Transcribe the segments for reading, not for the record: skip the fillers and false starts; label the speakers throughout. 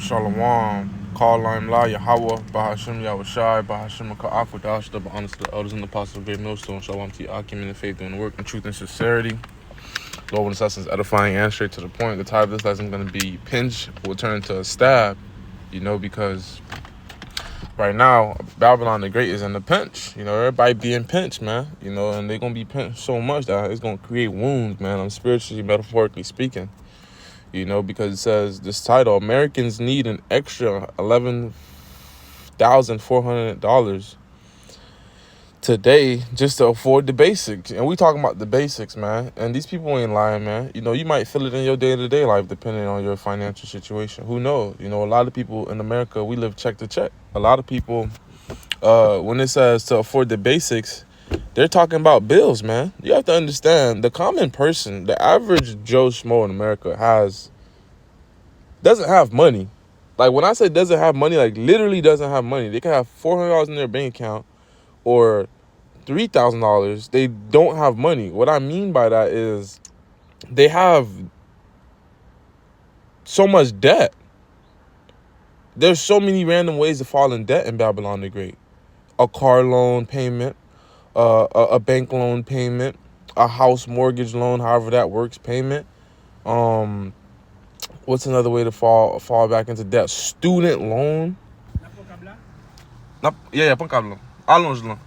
Speaker 1: Shalom, call Lime La, Yahweh, Bahashim Yahushai, Bahashim Ka'akwadash, the honors to the elders and the apostles of Great Millstone, Shalom to Akim in the faith, doing the work in truth and sincerity. Lord, when this lesson is edifying and straight to the point, the title of this lesson is going to be pinch will turn into a stab, because right now, Babylon the Great is in the pinch. Everybody being pinched, man. And they're going to be pinched so much that it's going to create wounds, man. I'm spiritually, metaphorically speaking. Because it says this title, Americans need an extra $11,400 today just to afford the basics. And we talking about the basics, man. And these people ain't lying, man. You might feel it in your day-to-day life depending on your financial situation. Who knows? A lot of people in America, we live check to check. A lot of people, when it says to afford the basics, they're talking about bills, man. You have to understand, the common person, the average Joe Schmo in America doesn't have money. Like, when I say doesn't have money, like, literally doesn't have money. They can have $400 in their bank account or $3,000. They don't have money. What I mean by that is they have so much debt. There's so many random ways to fall in debt in Babylon the Great. A car loan payment, a bank loan payment, a house mortgage loan, however that works, payment. What's another way to fall back into debt? Student loan. Yeah, pon cablo. Allonge-le.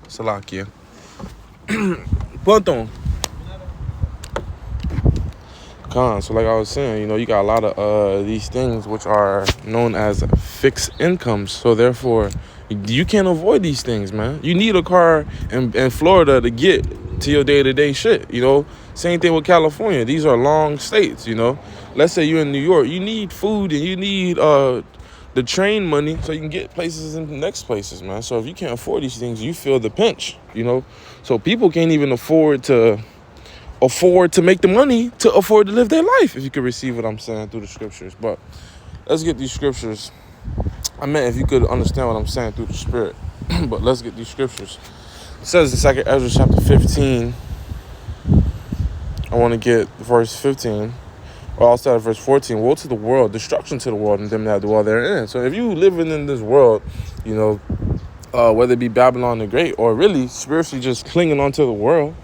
Speaker 1: C'est là qui est. Ponton. So like I was saying, you got a lot of these things which are known as fixed incomes. So therefore, you can't avoid these things, man. You need a car in Florida to get to your day-to-day shit, Same thing with California. These are long states, Let's say you're in New York. You need food and you need the train money so you can get places in the next places, man. So if you can't afford these things, you feel the pinch, So people can't even afford to make the money to afford to live their life, if you could receive what I'm saying through the scriptures. But let's get these scriptures. I meant if you could understand what I'm saying through the spirit. But let's get these scriptures. It says in 2 Ezra chapter 15. I want to get verse 15. Or I'll start at verse 14. Woe to the world, destruction to the world, and them that dwell therein. So if you living in this world, whether it be Babylon the Great or really spiritually just clinging onto the world,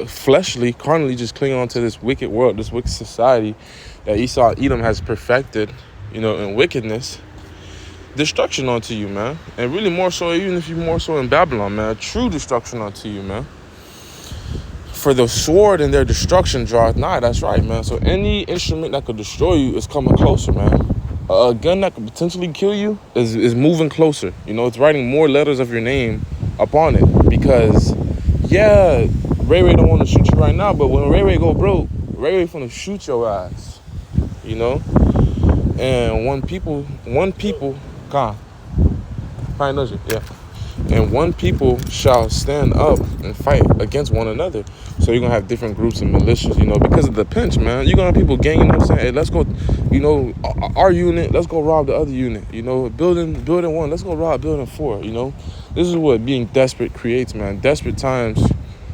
Speaker 1: fleshly, carnally just clinging on to this wicked world, this wicked society that Edom has perfected, in wickedness, destruction onto you, man. And really more so, even if you're more so in Babylon, man, true destruction onto you, man. For the sword and their destruction draweth nigh. That's right, man. So any instrument that could destroy you is coming closer, man. A gun that could potentially kill you is moving closer. It's writing more letters of your name upon it. Because, yeah, Ray don't want to shoot you right now, but when Ray go broke, Ray finna shoot your ass, And one people, and one people shall stand up and fight against one another. So you're gonna have different groups and militias, because of the pinch, man. You're gonna have people ganging up saying, hey, let's go, our unit, let's go rob the other unit, building one, let's go rob building 4, This is what being desperate creates, man. Desperate times.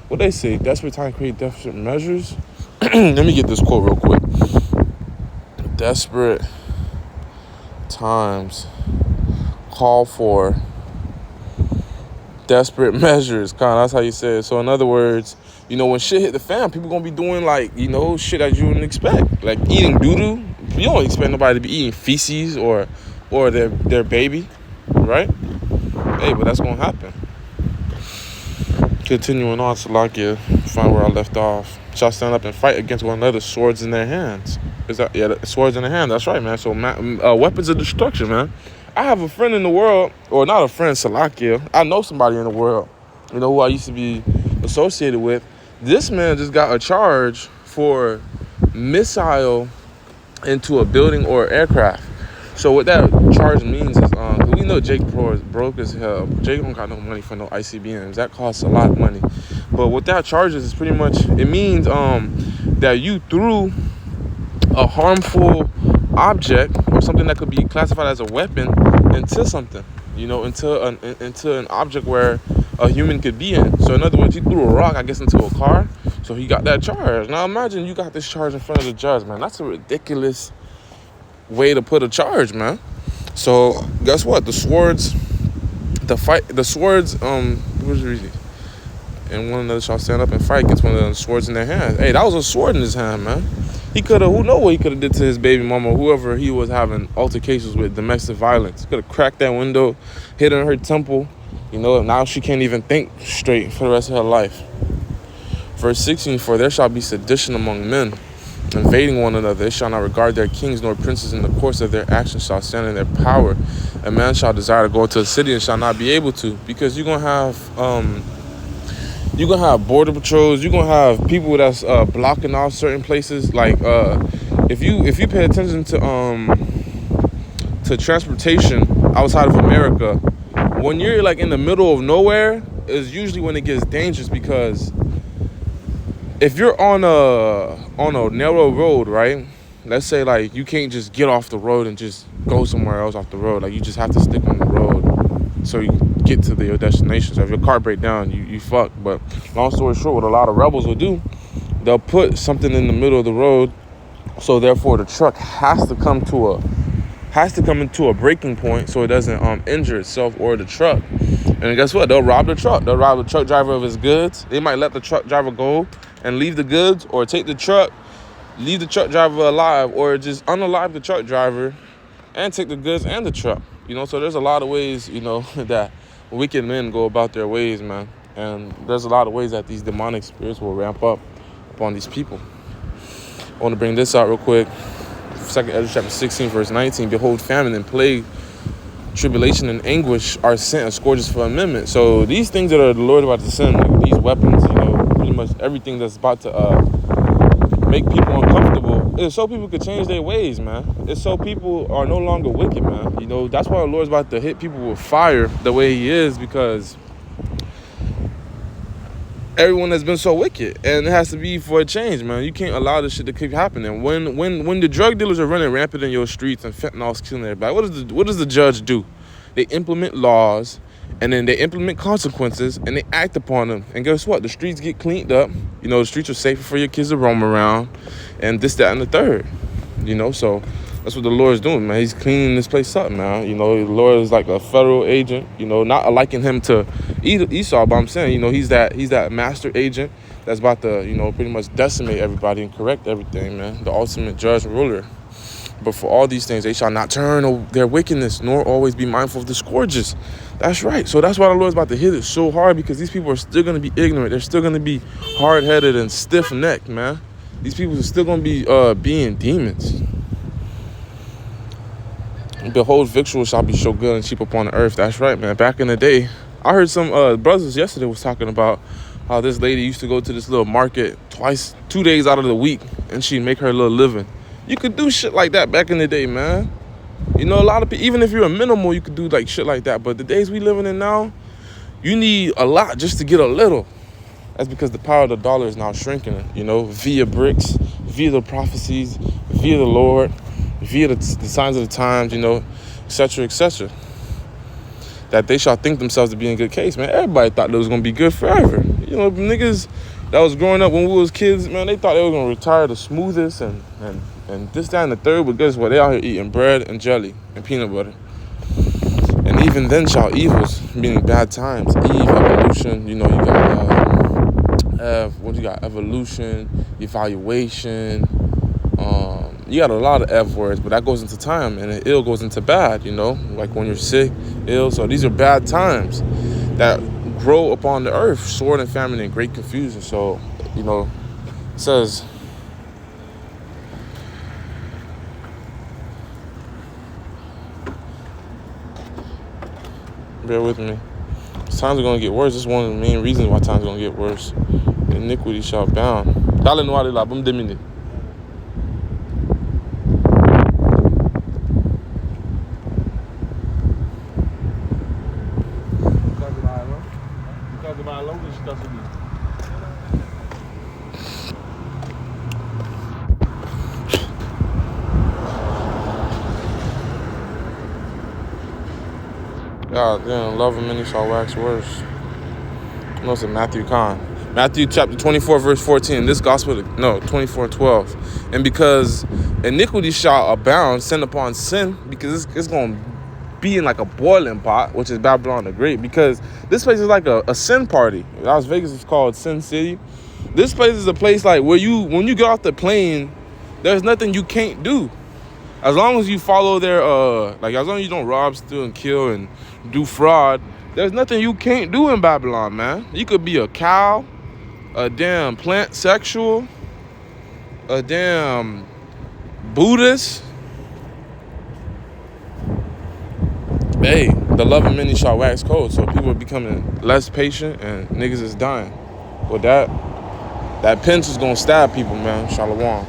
Speaker 1: What they say, desperate times create desperate measures. Let me get this quote real quick. Desperate times call for desperate measures. That's how you say it. So in other words, when shit hit the fan, people gonna be doing shit that you wouldn't expect. Like eating doo-doo. You don't expect nobody to be eating feces or their baby, right? Hey, but that's gonna happen. Continuing on, Salakia, find where I left off. Shall stand up and fight against one another, swords in their hands. Swords in their hand. That's right, man. So weapons of destruction, man. I have a friend in the world, or not a friend, Salakia. I know somebody in the world, who I used to be associated with. This man just got a charge for missile into a building or aircraft. So what that charge means is, we know Jake Pro is broke as hell. Jake don't got no money for no ICBMs. That costs a lot of money. But what that charge is pretty much, it means that you threw a harmful object or something that could be classified as a weapon into something, into an object where a human could be in. So in other words, he threw a rock, I guess, into a car. So he got that charge. Now imagine you got this charge in front of the judge, man. That's a ridiculous way to put a charge, man. So guess what? The swords, the swords. What was the reason? And one of them shall stand up and fight against one of the swords in their hand. Hey, that was a sword in his hand, man. He could have, who know what he could have did to his baby mama, whoever he was having altercations with, domestic violence. Could have cracked that window, hit her in her temple. Now she can't even think straight for the rest of her life. Verse 16, for there shall be sedition among men, invading one another. They shall not regard their kings nor princes. In the course of their actions shall stand in their power. A man shall desire to go into a city and shall not be able to, because you're gonna have border patrols. You're gonna have people that's blocking off certain places. Like if you pay attention to transportation outside of America, when you're like in the middle of nowhere is usually when it gets dangerous, because if you're on a narrow road, right? Let's say like you can't just get off the road and just go somewhere else off the road. Like you just have to stick on the road so you get to your destination. So if your car break down, you fuck. But long story short, what a lot of rebels will do, they'll put something in the middle of the road, so therefore the truck has to come into a breaking point so it doesn't injure itself or the truck. And guess what? They'll rob the truck. They'll rob the truck driver of his goods. They might let the truck driver go and leave the goods, or take the truck, leave the truck driver alive, or just unalive the truck driver and take the goods and the truck. So there's a lot of ways, that wicked men go about their ways, man. And there's a lot of ways that these demonic spirits will ramp up upon these people. I want to bring this out real quick. 2 Ezra chapter 16, verse 19. Behold, famine and plague, tribulation and anguish are sent as scourges for amendment. So these things that are the Lord about to send, like these weapons, pretty much everything that's about to make people uncomfortable, it's so people could change their ways, man. It's so people are no longer wicked, man. That's why the Lord's about to hit people with fire the way he is, because everyone has been so wicked, and it has to be for a change, man. You can't allow this shit to keep happening. When the drug dealers are running rampant in your streets and fentanyl's killing everybody, what does the judge do? They implement laws, and then they implement consequences, and they act upon them. And guess what? The streets get cleaned up. The streets are safer for your kids to roam around, and this, that, and the third. So that's what the Lord is doing, man. He's cleaning this place up, man. The Lord is like a federal agent. Not liking him to Esau, but I'm saying, he's that master agent that's about to, pretty much decimate everybody and correct everything, man. The ultimate judge and ruler. But for all these things, they shall not turn their wickedness, nor always be mindful of the scourges. That's right. So that's why the Lord's about to hit it so hard, because these people are still going to be ignorant. They're still going to be hard-headed and stiff-necked, man. These people are still going to be being demons. Behold, victuals shall be so good and cheap upon the earth. That's right, man. Back in the day, I heard some brothers yesterday was talking about how this lady used to go to this little market 2 days out of the week, and she'd make her little living. You could do shit like that back in the day, man. A lot of people, even if you're a minimal, you could do like shit like that. But the days we living in now, you need a lot just to get a little. That's because the power of the dollar is now shrinking, via BRICS, via the prophecies, via the Lord, via the signs of the times, et cetera, et cetera. That they shall think themselves to be in good case, man. Everybody thought they was going to be good forever. Niggas that was growing up when we was kids, man, they thought they were going to retire the smoothest and this, that, and the third. But guess what? They out here eating bread and jelly and peanut butter. And even then shall evils, meaning bad times, evolution, you got evolution, evaluation, you got a lot of F words, but that goes into time, and the ill goes into bad, like when you're sick, ill. So these are bad times that grow upon the earth, sword and famine and great confusion. So, it says, bear with me. Times are going to get worse. This is one of the main reasons why times are going to get worse. Iniquity shall abound. Dale-nous aller là, bon me déminer. God damn, love him, many shall wax worse. No, it's Matthew Kahn. Matthew chapter 24, verse 14. This gospel, no, 24:12. And because iniquity shall abound, sin upon sin, because it's going to be in like a boiling pot, which is Babylon the Great, because this place is like a sin party. Las Vegas is called Sin City. This place is a place like where when you get off the plane, there's nothing you can't do. As long as you follow their, as long as you don't rob, steal, and kill, and do fraud, there's nothing you can't do in Babylon, man. You could be a cow, a damn plant sexual, a damn Buddhist. Hey, the love of many shall wax cold, so people are becoming less patient and niggas is dying. With that pinch is gonna stab people, man. Shalom.